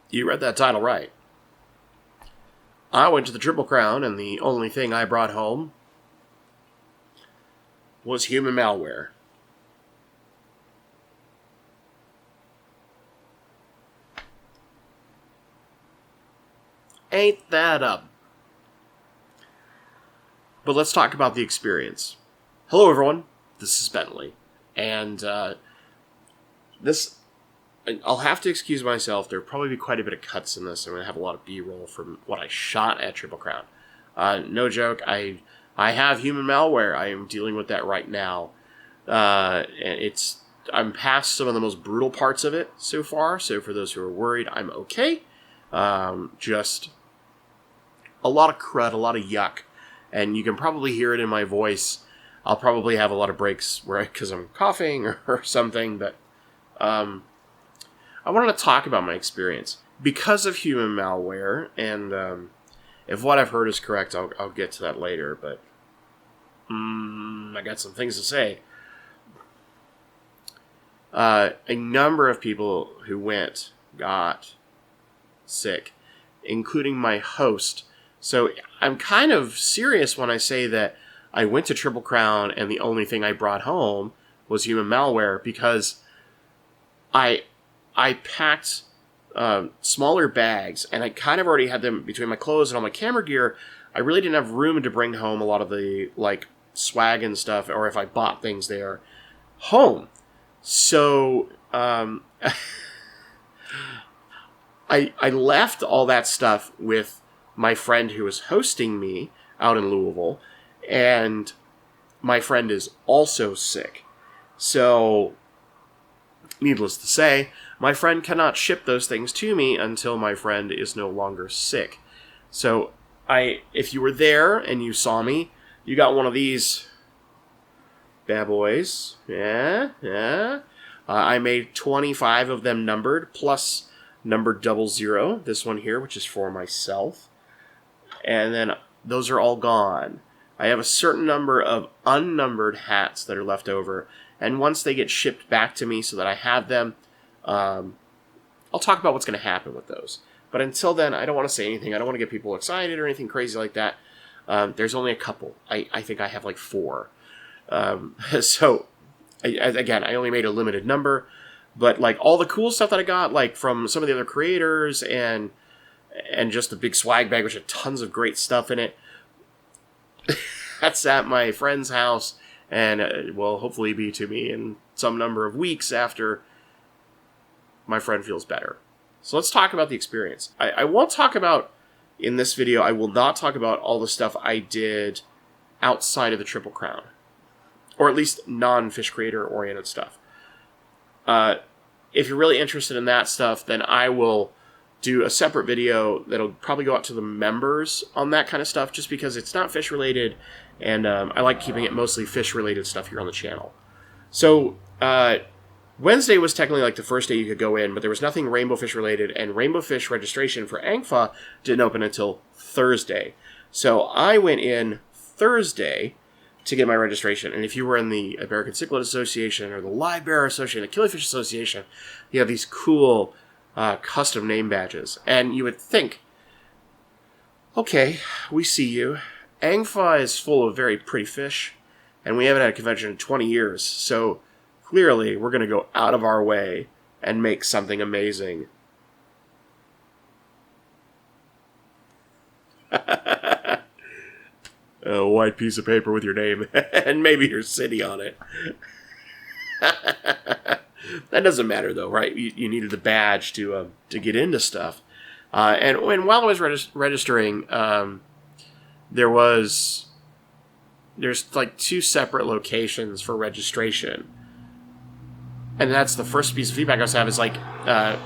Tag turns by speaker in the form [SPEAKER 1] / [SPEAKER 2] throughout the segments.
[SPEAKER 1] You read that title right. I went to the Triple Crown, and the only thing I brought home was Human Malware. Ain't that up? But let's talk about the experience. Hello, everyone. This is Bentley. And I'll have to excuse myself. There'll probably be quite a bit of cuts in this. I'm going to have a lot of B-roll from what I shot at Triple Crown. No joke. I have Human Malware. I am dealing with that right now. And I'm past some of the most brutal parts of it so far. So for those who are worried, I'm okay. Just a lot of crud, a lot of yuck. And you can probably hear it in my voice. I'll probably have a lot of breaks because I'm coughing or something. But I wanted to talk about my experience. Because of Human Malware, and if what I've heard is correct, I'll get to that later. But I got some things to say. A number of people who went got sick, including my host. So I'm kind of serious when I say that I went to Triple Crown and the only thing I brought home was Human Malware, because I packed smaller bags, and I kind of already had them between my clothes and all my camera gear. I really didn't have room to bring home a lot of the swag and stuff, or if I bought things there home. So I left all that stuff with my friend who was hosting me out in Louisville, and my friend is also sick. So, needless to say, my friend cannot ship those things to me until my friend is no longer sick. So, if you were there and you saw me, you got one of these bad boys. Yeah. I made 25 of them numbered, plus number 00, this one here, which is for myself. And then those are all gone. I have a certain number of unnumbered hats that are left over. And once they get shipped back to me so that I have them, I'll talk about what's going to happen with those. But until then, I don't want to say anything. I don't want to get people excited or anything crazy like that. There's only a couple. I think I have 4. So, I only made a limited number. But all the cool stuff that I got, from some of the other creators and just the big swag bag, which had tons of great stuff in it, that's at my friend's house, and will hopefully be to me in some number of weeks after my friend feels better. So let's talk about the experience. I won't talk about, in this video, I will not talk about all the stuff I did outside of the Triple Crown. Or at least non-fish creator-oriented stuff. If you're really interested in that stuff, then I will do a separate video that'll probably go out to the members on that kind of stuff, just because it's not fish-related, and I like keeping it mostly fish-related stuff here on the channel. So, Wednesday was technically the first day you could go in, but there was nothing rainbow fish-related, and rainbow fish registration for angfa didn't open until Thursday. So I went in Thursday to get my registration. And if you were in the American Cichlid Association or the Live Bearer Association, the Killifish Association, you have these cool custom name badges. And you would think, okay, we see you. Angfa is full of very pretty fish, and we haven't had a convention in 20 years. So clearly, we're going to go out of our way and make something amazing. A white piece of paper with your name and maybe your city on it. That doesn't matter, though, right? You needed the badge to get into stuff. And while I was registering, there's 2 separate locations for registration. And that's the first piece of feedback I was having, is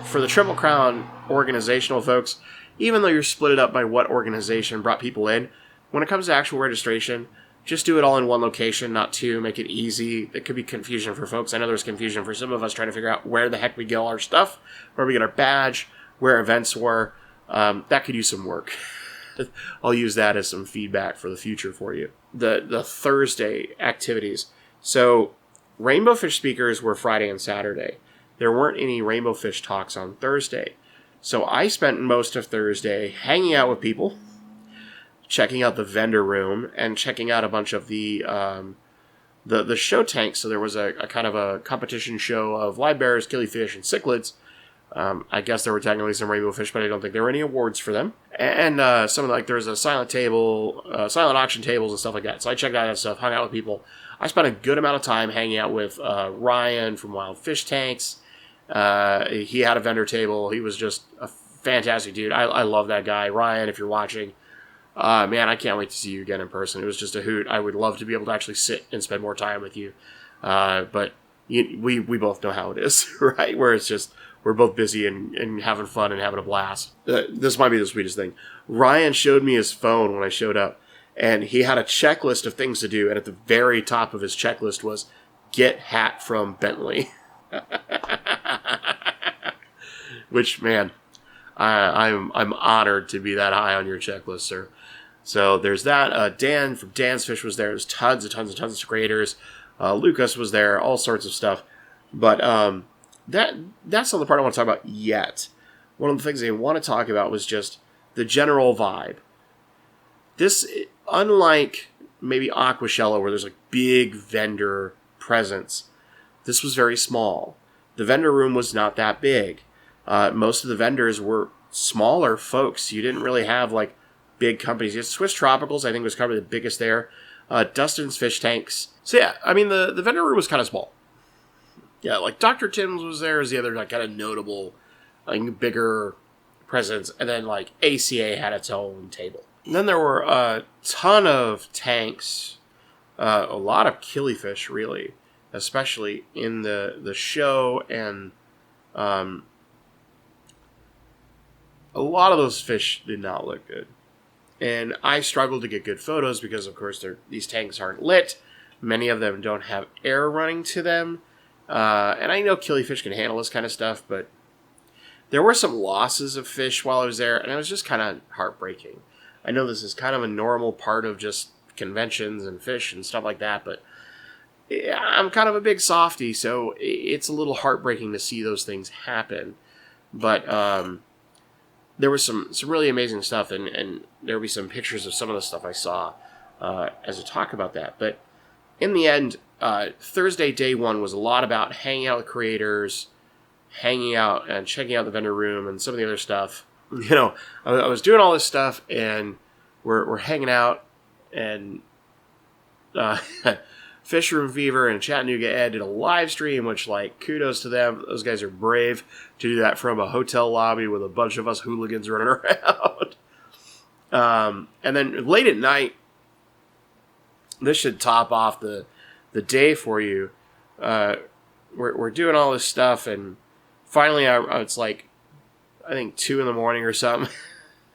[SPEAKER 1] for the Triple Crown organizational folks, even though you're split it up by what organization brought people in, when it comes to actual registration, just do it all in one location, not 2. Make it easy. It could be confusion for folks. I know there's confusion for some of us trying to figure out where the heck we get all our stuff, where we get our badge, where events were. That could use some work. I'll use that as some feedback for the future for you. The Thursday activities. So, rainbow fish speakers were Friday and Saturday. There weren't any rainbow fish talks on Thursday. So I spent most of Thursday hanging out with people, checking out the vendor room, and checking out a bunch of the show tanks. So there was a kind of a competition show of live bears, killifish, and cichlids. I guess there were technically some rainbow fish, but I don't think there were any awards for them. And some of there was a silent auction tables and stuff like that. So I checked out that stuff, hung out with people. I spent a good amount of time hanging out with Ryan from Wild Fish Tanks. He had a vendor table. He was just a fantastic dude. I love that guy. Ryan, if you're watching, man, I can't wait to see you again in person. It was just a hoot. I would love to be able to actually sit and spend more time with you. But we both know how it is, right? Where it's just, we're both busy and having fun and having a blast. This might be the sweetest thing. Ryan showed me his phone when I showed up, and he had a checklist of things to do, and at the very top of his checklist was, get hat from Bentley. Which, man, I'm honored to be that high on your checklist, sir. So there's that. Dan from Dan's Fish was there. There's tons of creators. Lucas was there. All sorts of stuff. But that's not the part I want to talk about yet. One of the things I want to talk about was just the general vibe. This, unlike maybe Aquashello, where there's big vendor presence, this was very small. The vendor room was not that big. Most of the vendors were smaller folks. You didn't really have big companies. Swiss Tropicals, I think, was probably the biggest there. Dustin's Fish Tanks. So yeah, I mean, the vendor room was kind of small. Yeah, Dr. Tim's was there as the other kind of notable, bigger presence. And then ACA had its own table. And then there were a ton of tanks, a lot of killifish, really, especially in the show, and a lot of those fish did not look good. And I struggled to get good photos because, of course, these tanks aren't lit. Many of them don't have air running to them. And I know killifish can handle this kind of stuff, but there were some losses of fish while I was there, and it was just kind of heartbreaking. I know this is kind of a normal part of just conventions and fish and stuff like that, but I'm kind of a big softie, so it's a little heartbreaking to see those things happen. But there was some really amazing stuff, and there will be some pictures of some of the stuff I saw as a talk about that. But in the end, Thursday, day one, was a lot about hanging out with creators, hanging out and checking out the vendor room and some of the other stuff. I was doing all this stuff, and we're hanging out, and Fishroom Fever and Chattanooga Ed did a live stream, which, kudos to them. Those guys are brave to do that from a hotel lobby with a bunch of us hooligans running around. And then late at night, this should top off the day for you. We're doing all this stuff, and finally, it's I think 2 a.m. or something.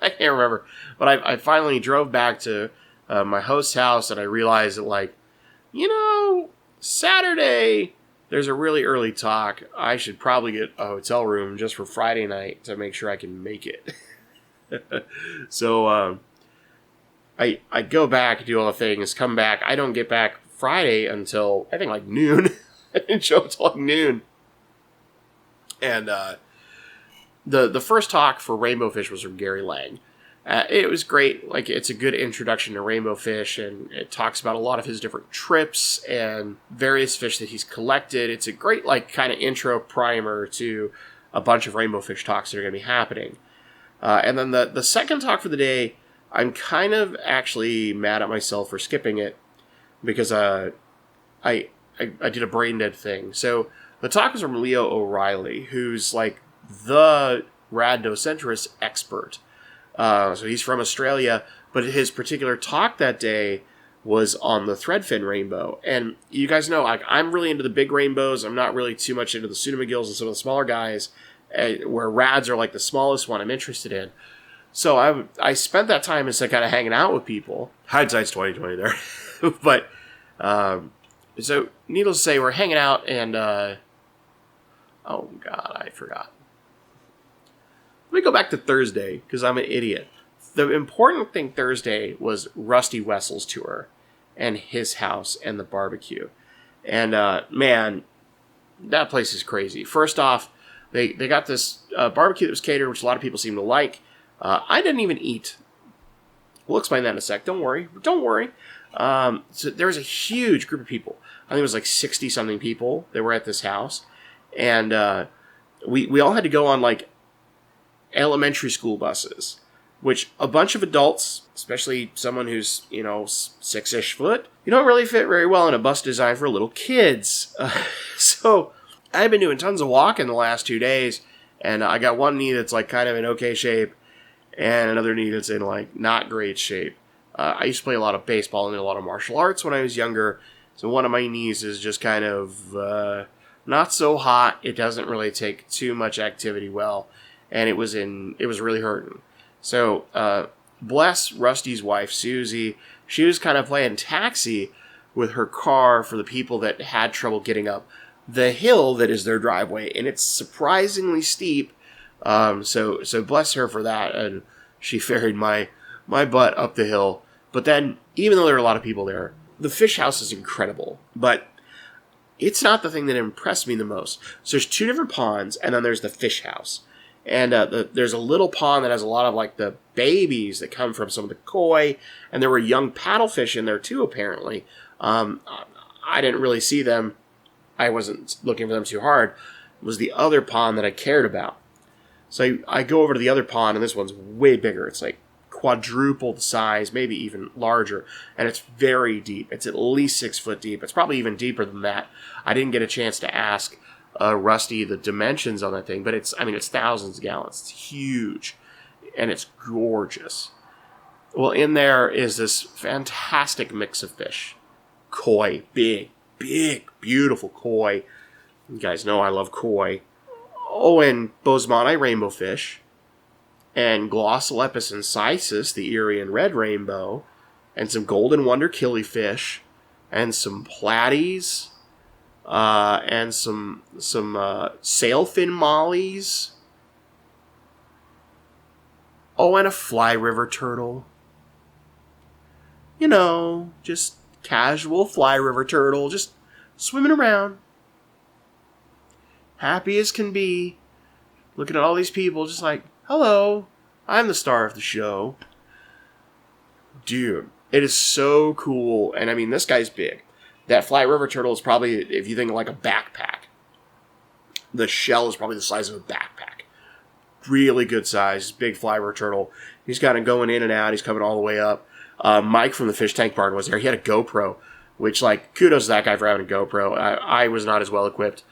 [SPEAKER 1] I can't remember. But I finally drove back to my host's house, and I realized that, Saturday, there's a really early talk. I should probably get a hotel room just for Friday night to make sure I can make it. So I go back, do all the things, come back. I don't get back Friday until, I think, noon. I didn't show up until noon. And the first talk for rainbow fish was from Gary Lang. It was great. It's a good introduction to rainbow fish, and it talks about a lot of his different trips and various fish that he's collected. It's a great, kind of intro primer to a bunch of rainbow fish talks that are going to be happening. And then the second talk for the day, I'm kind of actually mad at myself for skipping it, because I did a brain dead thing. So the talk was from Leo O'Reilly, who's the rhabdocentrus expert. So he's from Australia, but his particular talk that day was on the threadfin rainbow. And you guys know, I'm really into the big rainbows. I'm not really too much into the Pseudomagills and some of the smaller guys, where rads are the smallest one I'm interested in. So I spent that time instead kind of hanging out with people. Hindsight's 20/20 there. But, so needless to say, we're hanging out, and, oh God, I forgot. Let me go back to Thursday, because I'm an idiot. The important thing Thursday was Rusty Wessel's tour, and his house, and the barbecue. And, man, that place is crazy. First off, They got this barbecue that was catered, which a lot of people seem to like. I didn't even eat. We'll explain that in a sec. Don't worry. So there was a huge group of people. I think it was like 60-something people that were at this house. And we all had to go on like elementary school buses, which a bunch of adults, especially someone who's, 6-ish foot, you don't really fit very well in a bus designed for little kids. So I've been doing tons of walking the last 2 days, and I got one knee that's like kind of in okay shape, and another knee that's in like not great shape. I used to play a lot of baseball and did a lot of martial arts when I was younger, so one of my knees is just kind of not so hot. It doesn't really take too much activity well, and it was really hurting. So bless Rusty's wife, Susie. She was kind of playing taxi with her car for the people that had trouble getting up the hill that is their driveway, and it's surprisingly steep. So bless her for that, and she ferried my butt up the hill. But then, even though there are a lot of people there, the fish house is incredible. But it's not the thing that impressed me the most. So there's 2 different ponds, and then there's the fish house. And there's a little pond that has a lot of like the babies that come from some of the koi, and there were young paddlefish in there too, apparently. I didn't really see them. I wasn't looking for them too hard. It was the other pond that I cared about. So I go over to the other pond, and this one's way bigger. It's like quadruple the size, maybe even larger, and it's very deep. It's at least 6 foot deep. It's probably even deeper than that. I didn't get a chance to ask Rusty the dimensions on that thing, but it's thousands of gallons. It's huge, and it's gorgeous. Well, in there is this fantastic mix of fish. Koi, big, beautiful koi. You guys know I love koi. Oh, and Bosemani rainbow fish, and Glossolepis incisus, the Erie and red rainbow, and some golden wonder killifish, and some platies, and some sailfin mollies. Oh, and a fly river turtle. Just casual fly river turtle, just swimming around. Happy as can be. Looking at all these people just like, hello, I'm the star of the show. Dude, it is so cool. And I mean, this guy's big. That fly river turtle is probably, if you think like a backpack, the shell is probably the size of a backpack. Really good size, big fly river turtle. He's got him going in and out. He's coming all the way up. Mike from the Fish Tank Barn was there. He had a GoPro, which, like, kudos to that guy for having a GoPro. I was not as well equipped.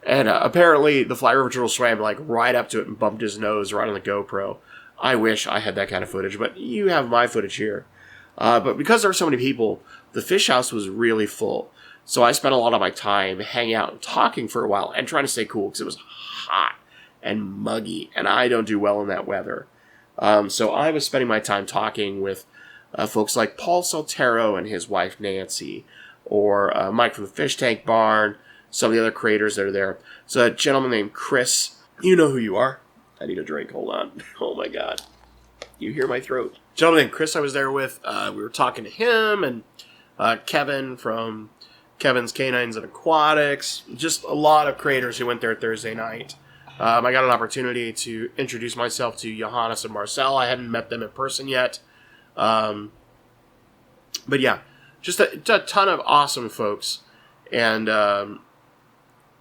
[SPEAKER 1] And apparently the fly river turtle swam like right up to it and bumped his nose right on the GoPro. I wish I had that kind of footage, but you have my footage here. But because there were so many people, the fish house was really full. So I spent a lot of my time hanging out and talking for a while and trying to stay cool because it was hot and muggy, and I don't do well in that weather. So I was spending my time talking with folks like Paul Soltero and his wife Nancy, or Mike from the Fish Tank Barn, some of the other creators that are there. So a gentleman named Chris, you know who you are. I need a drink, hold on. Oh my god. You hear my throat. Gentleman named Chris I was there with, we were talking to him, and Kevin from Kevin's Canines and Aquatics. Just a lot of creators who went there Thursday night. I got an opportunity to introduce myself to Johannes and Marcel. I hadn't met them in person yet. But yeah, just a ton of awesome folks. And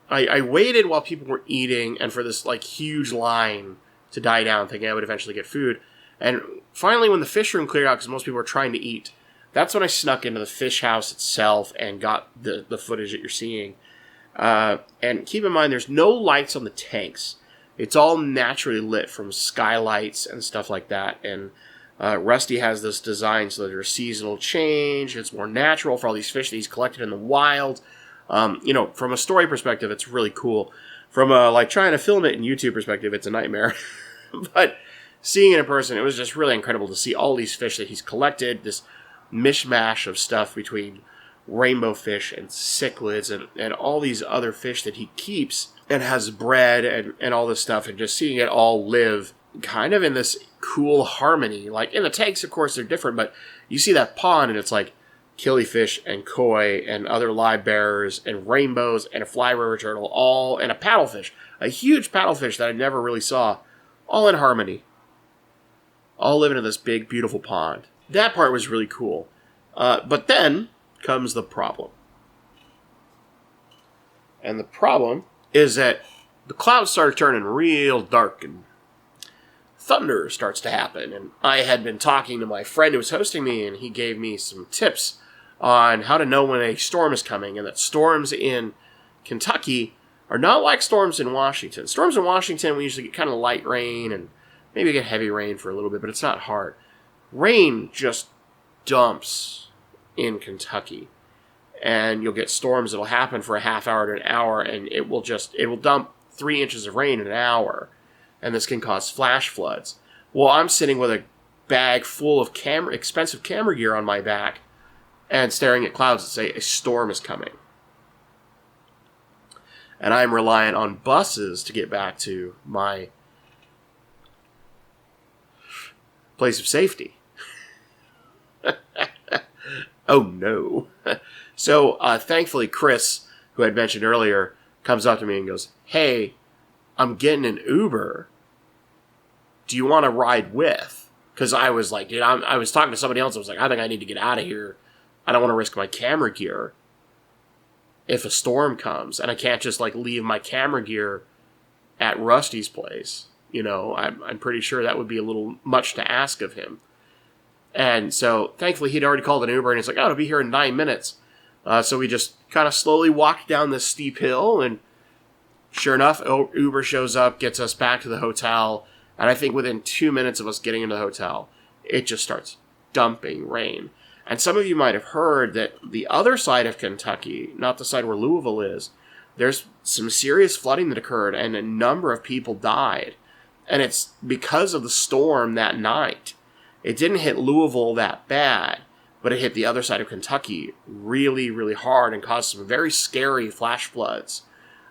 [SPEAKER 1] I waited while people were eating and for this like huge line to die down, thinking I would eventually get food. And finally, when the fish room cleared out, because most people were trying to eat, that's when I snuck into the fish house itself and got the footage that you're seeing. And keep in mind, there's no lights on the tanks. It's all naturally lit from skylights and stuff like that. And Rusty has this design so that there's seasonal change. It's more natural for all these fish that he's collected in the wild. From a story perspective, it's really cool. From trying to film it in YouTube perspective, it's a nightmare. But seeing it in person, it was just really incredible to see all these fish that he's collected, this mishmash of stuff between rainbow fish and cichlids and all these other fish that he keeps and has bred and all this stuff, and just seeing it all live kind of in this cool harmony. Like in the tanks, of course, they're different, but you see that pond and it's like killifish and koi and other live bearers and rainbows and a fly river turtle, all and a paddlefish, a huge paddlefish that I never really saw, all in harmony. All living in this big, beautiful pond. That part was really cool. But then comes the problem. And the problem is that the clouds started turning real dark and thunder starts to happen. And I had been talking to my friend who was hosting me, and he gave me some tips on how to know when a storm is coming, and that storms in Kentucky are not like storms in Washington. Storms in Washington, we usually get kind of light rain and maybe get heavy rain for a little bit, but it's not hard. Rain just dumps in Kentucky. And you'll get storms that'll happen for a half hour to an hour, and it will dump 3 inches of rain in an hour. And this can cause flash floods. Well, I'm sitting with a bag full of expensive camera gear on my back and staring at clouds that say a storm is coming. And I'm reliant on buses to get back to my place of safety. Oh no. So thankfully Chris, who I'd mentioned earlier, comes up to me and goes, "Hey, I'm getting an Uber. Do you want to ride with?" Because I was like, dude, I was talking to somebody else. I was like, I think I need to get out of here. I don't want to risk my camera gear if a storm comes. And I can't just like leave my camera gear at Rusty's place. You know, I'm pretty sure that would be a little much to ask of him. And so thankfully he'd already called an Uber, and he's like, "Oh, it'll be here in 9 minutes." So we just kind of slowly walked down this steep hill, and sure enough, Uber shows up, gets us back to the hotel, and I think within 2 minutes of us getting into the hotel, it just starts dumping rain. And some of you might have heard that the other side of Kentucky, not the side where Louisville is, there's some serious flooding that occurred, and a number of people died. And it's because of the storm that night. It didn't hit Louisville that bad, but it hit the other side of Kentucky really, really hard and caused some very scary flash floods.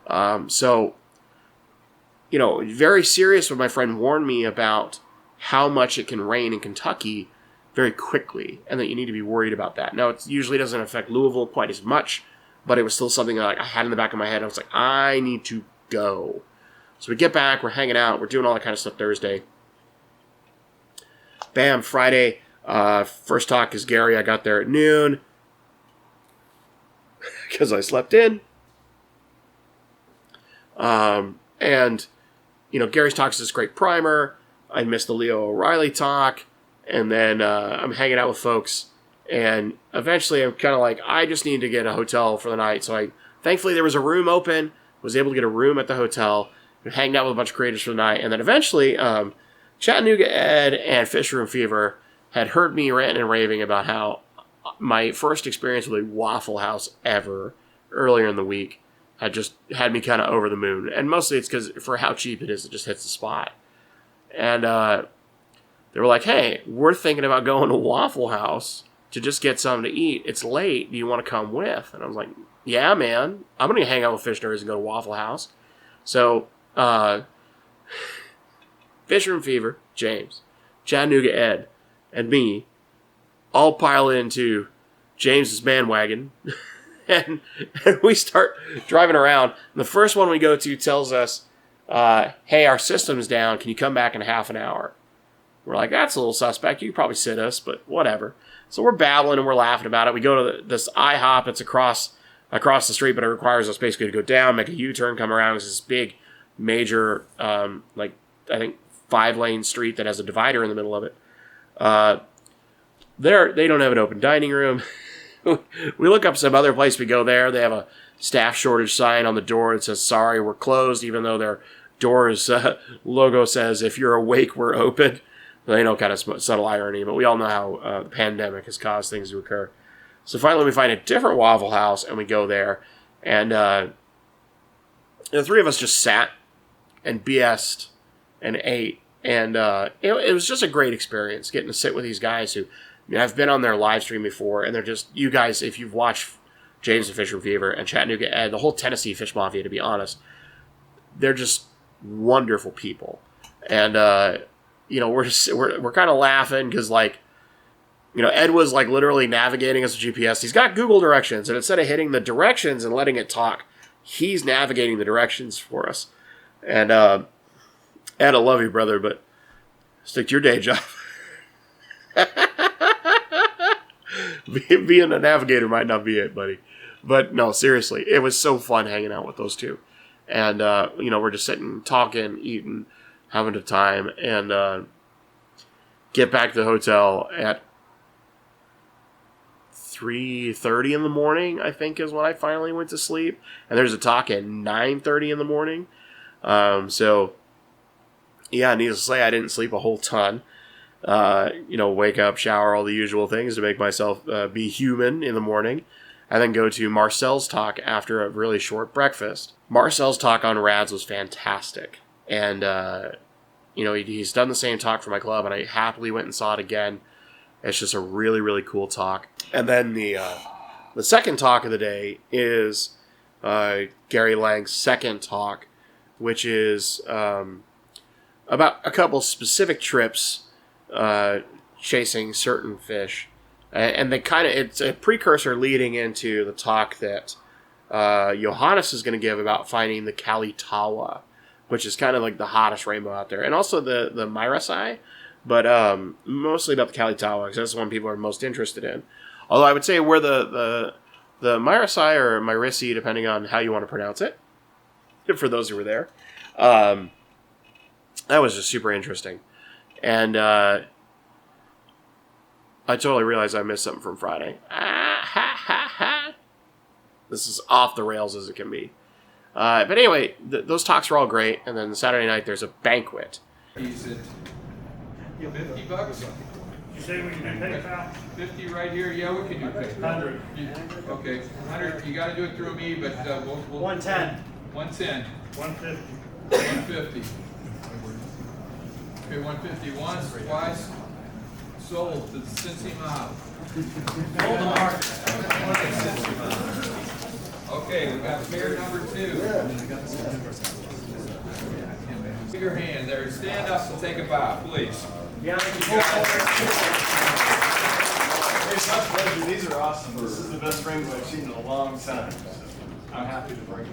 [SPEAKER 1] So, you know, very serious when my friend warned me about how much it can rain in Kentucky very quickly, and that you need to be worried about that. Now, it usually doesn't affect Louisville quite as much, but it was still something that I had in the back of my head. I was like, I need to go. So we get back, we're hanging out, we're doing all that kind of stuff Thursday. Bam, Friday, first talk is Gary. I got there at noon because I slept in. And, you know, Gary's talk is this great primer. I missed the Leo O'Reilly talk. And then I'm hanging out with folks. And eventually I'm kind of like, I just need to get a hotel for the night. So thankfully there was a room open. Was able to get a room at the hotel. And hanged out with a bunch of creators for the night. And then eventually Chattanooga Ed and Fishroom Fever had heard me ranting and raving about how my first experience with a Waffle House ever earlier in the week had just had me kind of over the moon. And mostly it's because for how cheap it is, it just hits the spot. And they were like, "Hey, we're thinking about going to Waffle House to just get something to eat. It's late. Do you want to come with?" And I was like, "Yeah, man. I'm going to hang out with Fish Nerds and go to Waffle House." So, Fishroom Fever, James, Chattanooga Ed, and me all pile into James's bandwagon. And we start driving around. And the first one we go to tells us, "Hey, our system's down. Can you come back in half an hour?" We're like, "That's a little suspect. You could probably sit us, but whatever." So we're babbling and we're laughing about it. We go to this IHOP. It's across the street, but it requires us basically to go down, make a U-turn, come around. It's this big, major, I think 5-lane street that has a divider in the middle of it. They don't have an open dining room. We look up some other place. We go there. They have a staff shortage sign on the door that says, "Sorry, we're closed," even though their door's logo says, "If you're awake, we're open." They know kind of subtle irony, but we all know how the pandemic has caused things to occur. So finally we find a different Waffle House, and we go there. And the three of us just sat and BS'd and ate. And it was just a great experience getting to sit with these guys who, I've been on their live stream before, and they're just, you guys, if you've watched James and Fishroom Fever and Chattanooga Ed, the whole Tennessee Fish Mafia, to be honest, they're just wonderful people. And, we're kind of laughing because, Ed was, literally navigating us with GPS. He's got Google directions, and instead of hitting the directions and letting it talk, he's navigating the directions for us. And I love you, brother, but stick to your day job. Being a navigator might not be it, buddy. But no, seriously, it was so fun hanging out with those two. And, we're just sitting, talking, eating, having a time, and get back to the hotel at 3:30 in the morning, I think is when I finally went to sleep. And there's a talk at 9:30 in the morning. So, yeah, needless to say, I didn't sleep a whole ton. Wake up, shower, all the usual things to make myself be human in the morning. And then go to Marcel's talk after a really short breakfast. Marcel's talk on RADs was fantastic. And, he's done the same talk for my club, and I happily went and saw it again. It's just a really, really cool talk. And then the second talk of the day is Gary Lang's second talk, which is about a couple specific trips chasing certain fish. And it's a precursor leading into the talk that Johannes is going to give about finding the Kalitawa, which is kind of like the hottest rainbow out there. And also the Myrisai, but mostly about the Kalitawa, because that's the one people are most interested in. Although I would say where the Myrisai or Myrisi, depending on how you want to pronounce it, for those who were there, that was just super interesting. And I totally realized I missed something from Friday. This is off the rails as it can be. But anyway, those talks were all great. And then Saturday night, there's a banquet.
[SPEAKER 2] Is it $50?
[SPEAKER 3] You say we can do PayPal?
[SPEAKER 2] 50 right here? Yeah, we can do PayPal.
[SPEAKER 3] 100.
[SPEAKER 2] Okay, 100. You got to do it through me, but we'll
[SPEAKER 4] 110.
[SPEAKER 2] 110.
[SPEAKER 3] 150.
[SPEAKER 2] 150. Okay, 150 once, twice. Sold to the Cincy Mob.
[SPEAKER 4] Hold the mark.
[SPEAKER 2] Okay, we got pair number 2. Give your hand there. Stand up and take a bow, please.
[SPEAKER 4] Yeah,
[SPEAKER 5] These are awesome. This is the best rainbow I've seen in a long time. I'm happy to bring it.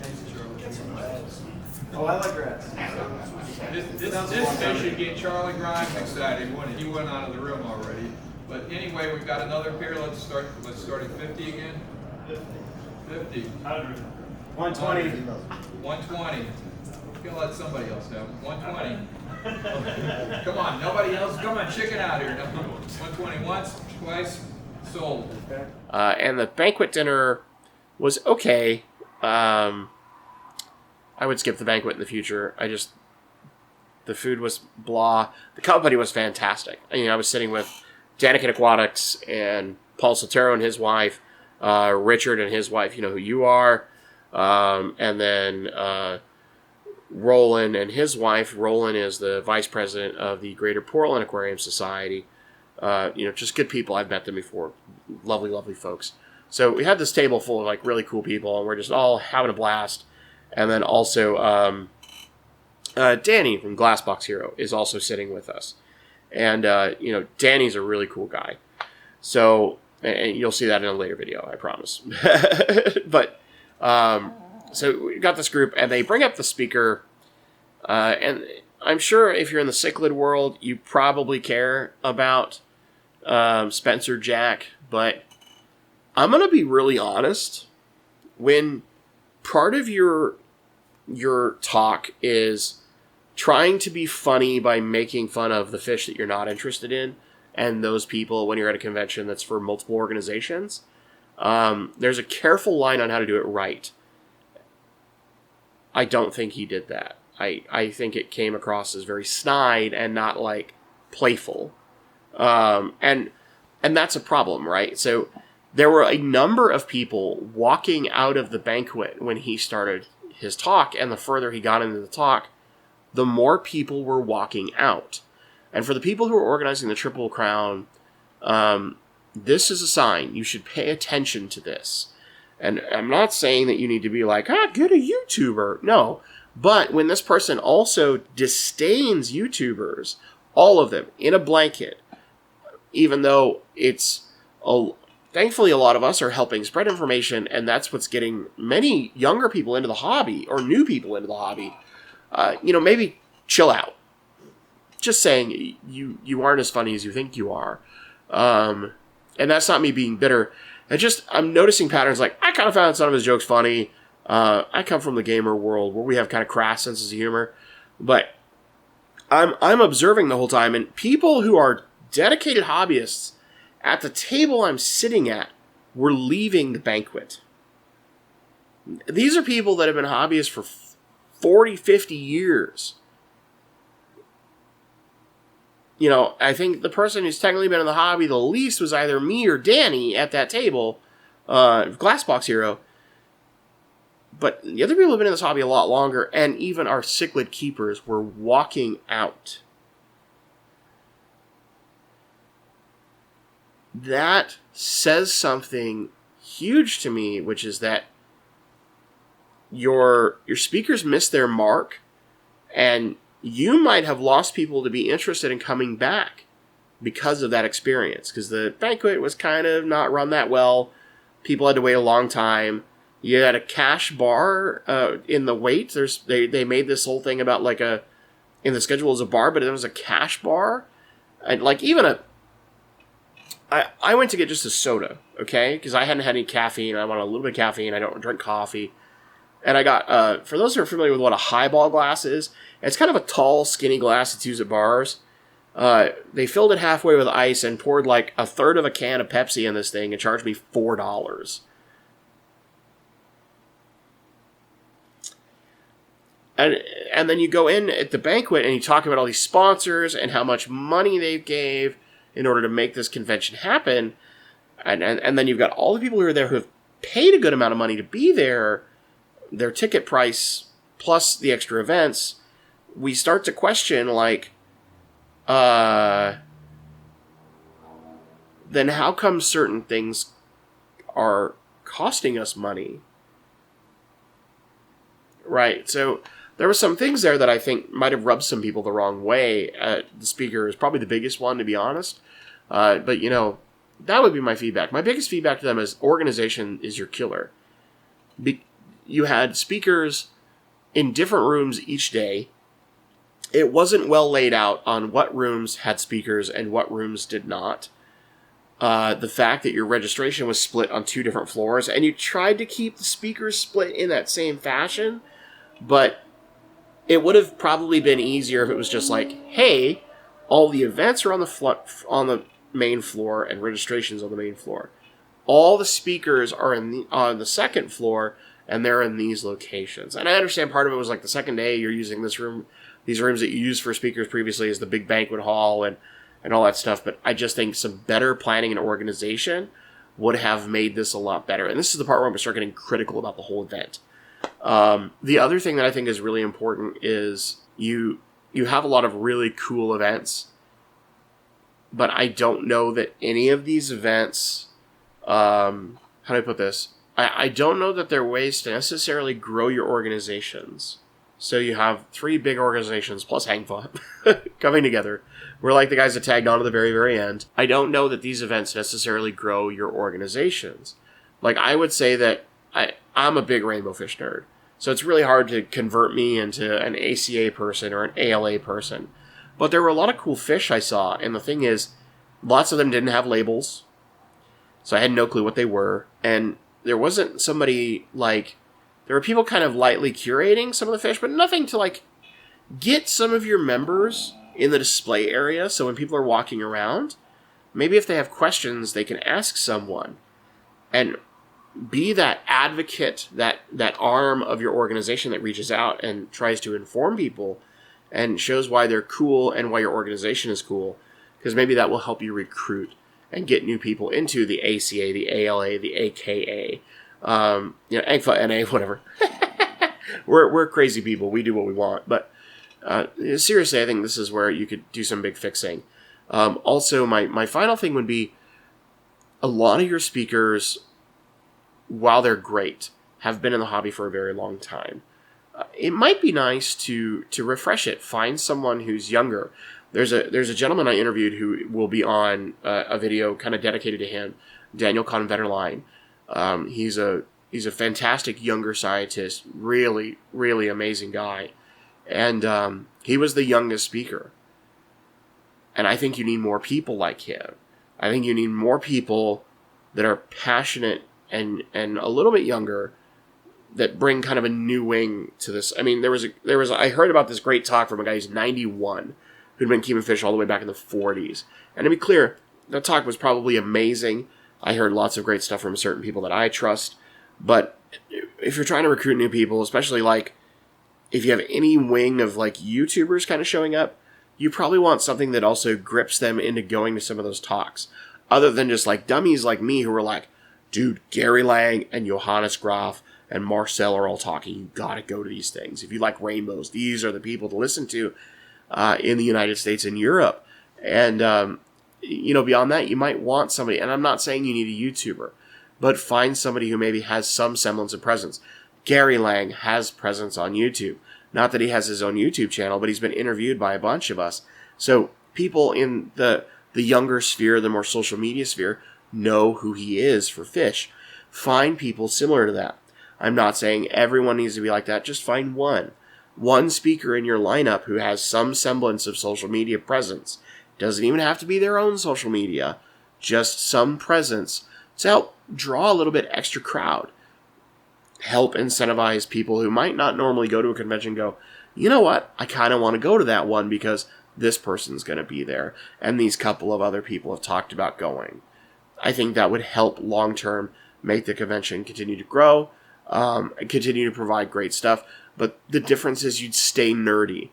[SPEAKER 5] Oh, I like rats.
[SPEAKER 2] This fish should get Charlie Grimes excited. He went out of the room already. But anyway, we've got another pair. Let's start at 50 again. 50.
[SPEAKER 3] 100.
[SPEAKER 4] 120.
[SPEAKER 2] 120. Gonna let somebody else have 120. Come on, nobody else. Come on, chicken out here. 120 once, twice, sold.
[SPEAKER 1] And the banquet dinner was okay. I would skip the banquet in the future. The food was blah. The company was fantastic. I was sitting with Daniken Aquatics and Paul Sotero and his wife, Richard and his wife, you know who you are, and then Roland and his wife. Roland is the vice president of the Greater Portland Aquarium Society. Just good people. I've met them before. Lovely, lovely folks. So we had this table full of really cool people, and we're just all having a blast. And then also Danny from Glassbox Hero is also sitting with us. And, Danny's a really cool guy. So, and you'll see that in a later video, I promise. But, so we got this group, and they bring up the speaker. And I'm sure if you're in the cichlid world, you probably care about Spencer Jack. But I'm going to be really honest. When part of your talk is trying to be funny by making fun of the fish that you're not interested in and those people when you're at a convention that's for multiple organizations, there's a careful line on how to do it right. I don't think he did that. I think it came across as very snide and not playful. And that's a problem, right? So there were a number of people walking out of the banquet when he started his talk, and the further he got into the talk, the more people were walking out. And for the people who are organizing the Triple Crown, this is a sign. You should pay attention to this. And I'm not saying that you need to be get a YouTuber. No. But when this person also disdains YouTubers, all of them, in a blanket, even though thankfully, a lot of us are helping spread information, and that's what's getting many younger people into the hobby, or new people into the hobby. maybe chill out. Just saying, you aren't as funny as you think you are. And that's not me being bitter. I'm noticing patterns like, I kind of found some of his jokes funny. I come from the gamer world where we have kind of crass senses of humor. But I'm observing the whole time, and people who are dedicated hobbyists at the table I'm sitting at were leaving the banquet. These are people that have been hobbyists for 40, 50 years. I think the person who's technically been in the hobby the least was either me or Danny at that table, Glassbox Hero. But the other people have been in this hobby a lot longer, and even our cichlid keepers were walking out. That says something huge to me, which is that your speakers missed their mark, and you might have lost people to be interested in coming back because of that experience. Because the banquet was kind of not run that well. People had to wait a long time. You had a cash bar in the wait. They made this whole thing about in the schedule as a bar, but it was a cash bar. And I went to get just a soda, okay? Because I hadn't had any caffeine. I wanted a little bit of caffeine. I don't drink coffee. And I got, for those who are familiar with what a highball glass is, it's kind of a tall, skinny glass that's used at bars. They filled it halfway with ice and poured like a third of a can of Pepsi in this thing and charged me $4. And then you go in at the banquet and you talk about all these sponsors and how much money they gave in order to make this convention happen. And then you've got all the people who are there who have paid a good amount of money to be there, their ticket price plus the extra events. We start to question, then how come certain things are costing us money? Right, so there were some things there that I think might have rubbed some people the wrong way. The speaker is probably the biggest one, to be honest. But, that would be my feedback. My biggest feedback to them is organization is your killer. You had speakers in different rooms each day. It wasn't well laid out on what rooms had speakers and what rooms did not. The fact that your registration was split on 2 different floors, and you tried to keep the speakers split in that same fashion, but it would have probably been easier if it was just like, hey, all the events are on the main floor and registrations on the main floor. All the speakers are on the second floor, and they're in these locations. And I understand part of it was like the second day you're using these rooms that you used for speakers previously as the big banquet hall and all that stuff. But I just think some better planning and organization would have made this a lot better. And this is the part where I'm going to start getting critical about the whole event. The other thing that I think is really important is you have a lot of really cool events, but I don't know that any of these events, how do I put this? I don't know that they're ways to necessarily grow your organizations. So you have 3 big organizations plus angfa coming together. We're like the guys that tagged on to the very, very end. I don't know that these events necessarily grow your organizations. I would say that I'm a big rainbow fish nerd. So it's really hard to convert me into an ACA person or an ALA person. But there were a lot of cool fish I saw. And the thing is, lots of them didn't have labels. So I had no clue what they were. And there wasn't somebody there were people kind of lightly curating some of the fish, but nothing to get some of your members in the display area. So when people are walking around, maybe if they have questions, they can ask someone and be that advocate, that arm of your organization that reaches out and tries to inform people and shows why they're cool and why your organization is cool. Because maybe that will help you recruit and get new people into the ACA, the ALA, the AKA, angfa-na, whatever. We're crazy people. We do what we want. But seriously, I think this is where you could do some big fixing. Also, my final thing would be a lot of your speakers, while they're great, have been in the hobby for a very long time. It might be nice to refresh it. Find someone who's younger. There's a gentleman I interviewed who will be on a video kind of dedicated to him, Daniel Convetterline. He's a fantastic younger scientist, really, really amazing guy. And he was the youngest speaker. And I think you need more people like him. I think you need more people that are passionate and a little bit younger, that bring kind of a new wing to this. I mean, I heard about this great talk from a guy who's 91, who'd been keeping fish all the way back in the 40s. And to be clear, that talk was probably amazing. I heard lots of great stuff from certain people that I trust. But if you're trying to recruit new people, especially like if you have any wing of like YouTubers kind of showing up, you probably want something that also grips them into going to some of those talks. Other than just like dummies like me who are like, dude, Gary Lang and Johannes Graf and Marcel are all talking. You gotta go to these things. If you like rainbows, these are the people to listen to in the United States and Europe. And, beyond that, you might want somebody, and I'm not saying you need a YouTuber, but find somebody who maybe has some semblance of presence. Gary Lang has presence on YouTube. Not that he has his own YouTube channel, but he's been interviewed by a bunch of us. So people in the younger sphere, the more social media sphere, know who he is for fish. Find people similar to that. I'm not saying everyone needs to be like that. Just find one speaker in your lineup who has some semblance of social media presence. Doesn't even have to be their own social media. Just some presence to help draw a little bit extra crowd. Help incentivize people who might not normally go to a convention go, you know what? I kind of want to go to that one because this person's going to be there. And these couple of other people have talked about going. I think that would help long-term make the convention continue to grow. Continue to provide great stuff, but the difference is you'd stay nerdy.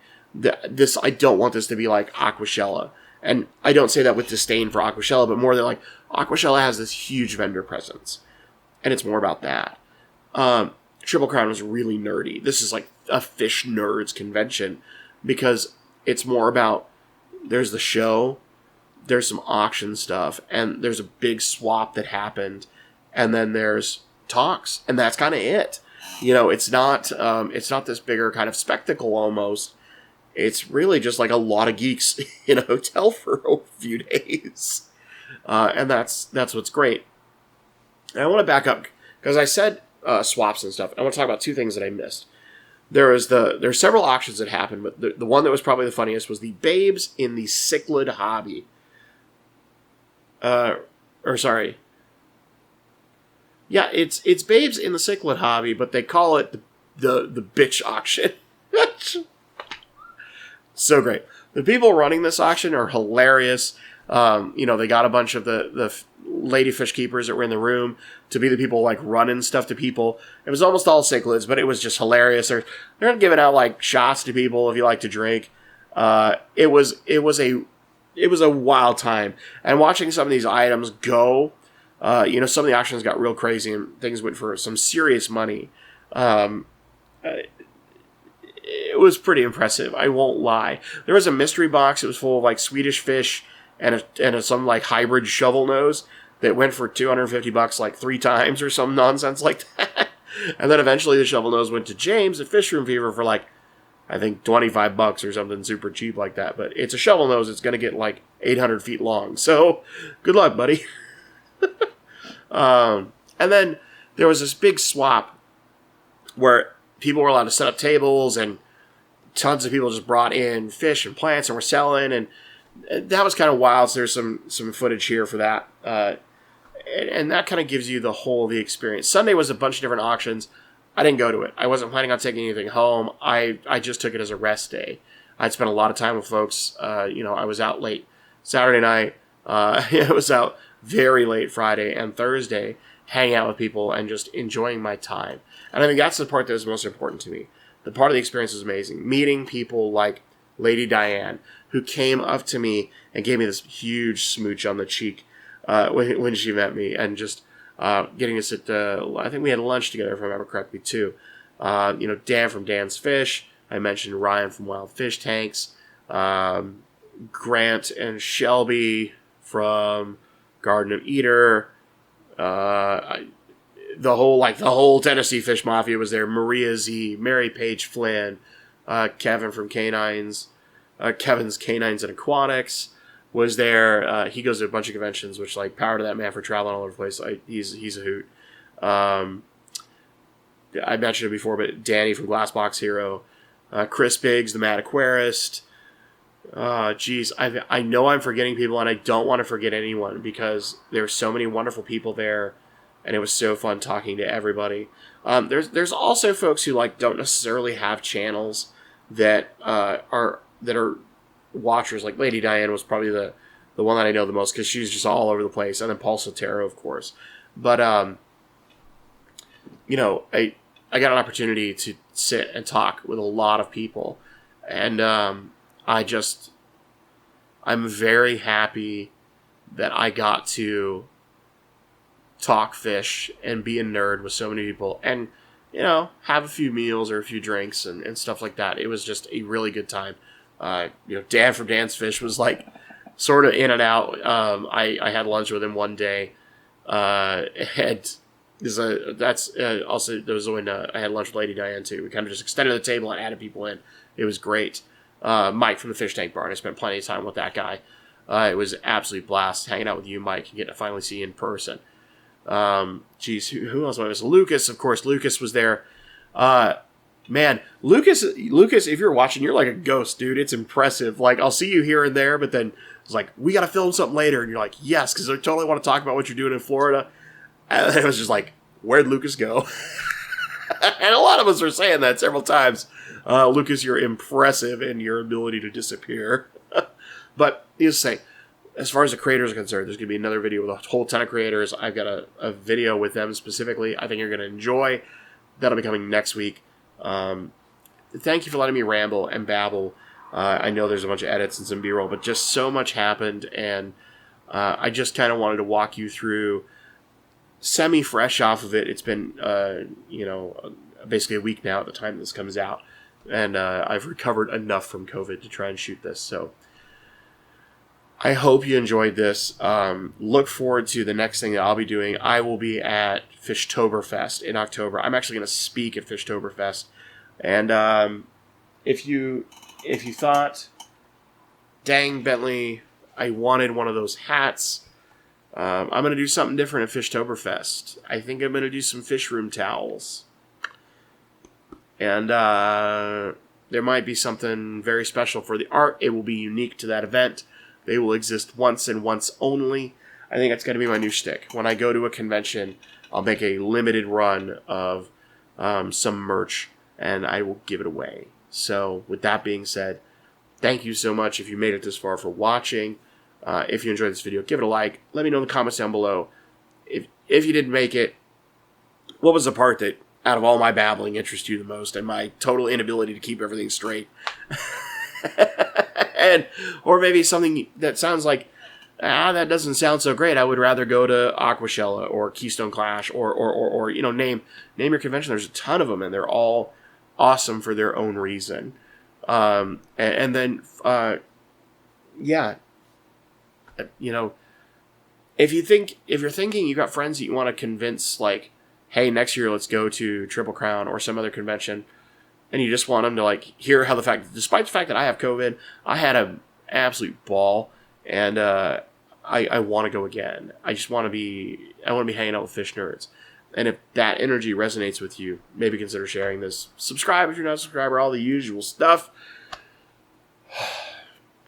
[SPEAKER 1] I don't want this to be like Aquashella, and I don't say that with disdain for Aquashella, but more than like Aquashella has this huge vendor presence, and it's more about that. Triple Crown was really nerdy. This is like a fish nerds convention because it's more about there's the show, there's some auction stuff, and there's a big swap that happened, and then there's talks, and that's kind of it. It's not this bigger kind of spectacle almost. It's really just like a lot of geeks in a hotel for a few days, and that's what's great. And I want to back up because I said swaps and stuff. I want to talk about two things that I missed. There's several auctions that happened, but the one that was probably the funniest was the babes in the cichlid hobby. Yeah, it's babes in the cichlid hobby, but they call it the bitch auction. So great. The people running this auction are hilarious. They got a bunch of the lady fish keepers that were in the room to be the people like running stuff to people. It was almost all cichlids, but it was just hilarious. They're giving out like shots to people if you like to drink. It was a wild time, and watching some of these items go. Some of the auctions got real crazy and things went for some serious money. It was pretty impressive. I won't lie. There was a mystery box. It was full of like Swedish fish and some like hybrid shovel nose that went for $250 like 3 times or some nonsense like that. And then eventually the shovel nose went to James at Fishroom Fever for like, I think $25 or something super cheap like that. But it's a shovel nose. It's going to get like 800 feet long. So good luck, buddy. And then there was this big swap where people were allowed to set up tables and tons of people just brought in fish and plants and were selling, and that was kind of wild. So there's some footage here for that. And that kind of gives you the whole of the experience. Sunday was a bunch of different auctions. I didn't go to it. I wasn't planning on taking anything home. I just took it as a rest day. I'd spent a lot of time with folks. I was out late Saturday night. I was out very late Friday and Thursday, hanging out with people and just enjoying my time. And I think that's the part that was most important to me. The part of the experience was amazing. Meeting people like Lady Diane, who came up to me and gave me this huge smooch on the cheek when she met me, and just getting to sit. I think we had lunch together, if I remember correctly, too. Dan from Dan's Fish. I mentioned Ryan from Wild Fish Tanks. Grant and Shelby from Garden of Eater. The whole Tennessee Fish Mafia was there. Maria Z, Mary Page Flynn, Kevin from Canines, Kevin's Canines and Aquatics was there. He goes to a bunch of conventions, which like power to that man for traveling all over the place. He's a hoot. I mentioned it before, but Danny from Glassbox Hero, Chris Biggs, the Mad Aquarist. Geez, I know I'm forgetting people, and I don't want to forget anyone because there were so many wonderful people there, and it was so fun talking to everybody. There's also folks who like don't necessarily have channels that are watchers. Like Lady Diane was probably the one that I know the most because she's just all over the place, and then Paul Sotero, of course. But you know, I got an opportunity to sit and talk with a lot of people, and I'm very happy that I got to talk fish and be a nerd with so many people and, you know, have a few meals or a few drinks and stuff like that. It was just a really good time. You know, Dan from Dan's Fish was like sort of in and out. I had lunch with him one day. And that's also, there was when I had lunch with Lady Diane too. We kind of just extended the table and added people in. It was great. Mike from the Fish Tank Barn. I spent plenty of time with that guy. It was an absolute blast hanging out with you, Mike, and getting to finally see you in person. Geez, who else was? Lucas, of course. Lucas was there. Man, Lucas, if you're watching, you're like a ghost, dude. It's impressive. Like, I'll see you here and there, but then it's like, we got to film something later. And you're like, yes, because I totally want to talk about what you're doing in Florida. And it was just like, where'd Lucas go? And a lot of us are saying that several times. Lucas, you're impressive in your ability to disappear. But needless to say, as far as the creators are concerned, there's going to be another video with a whole ton of creators. I've got a video with them specifically I think you're going to enjoy. That'll be coming next week. Thank you for letting me ramble and babble. I know there's a bunch of edits and some B-roll, but just so much happened, and I just kind of wanted to walk you through semi-fresh off of it. It's been, basically a week now at the time this comes out, and I've recovered enough from COVID to try and shoot this, so I hope you enjoyed this. Look forward to the next thing that I'll be doing. I will be at Fishtoberfest in October. I'm actually going to speak at Fishtoberfest. And if you thought, dang, Bentley, I wanted one of those hats, I'm going to do something different at Fishtoberfest. I think I'm going to do some fishroom towels. And there might be something very special for the art. It will be unique to that event. They will exist once and once only. I think that's going to be my new shtick. When I go to a convention, I'll make a limited run of some merch, and I will give it away. So, with that being said, thank you so much if you made it this far for watching. If you enjoyed this video, give it a like. Let me know in the comments down below. If you didn't make it, what was the part that, out of all my babbling, interests you the most, and my total inability to keep everything straight? Or maybe something that sounds like, that doesn't sound so great. I would rather go to Aquashella or Keystone Clash or name your convention. There's a ton of them, and they're all awesome for their own reason. If you're thinking you got friends that you want to convince, like, hey, next year let's go to Triple Crown or some other convention, and you just want them to like hear how despite the fact that I have COVID, I had an absolute ball, and I want to go again. I want to be hanging out with fish nerds. And if that energy resonates with you, maybe consider sharing this. Subscribe if you're not a subscriber, all the usual stuff.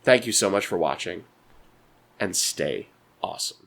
[SPEAKER 1] Thank you so much for watching, and stay awesome.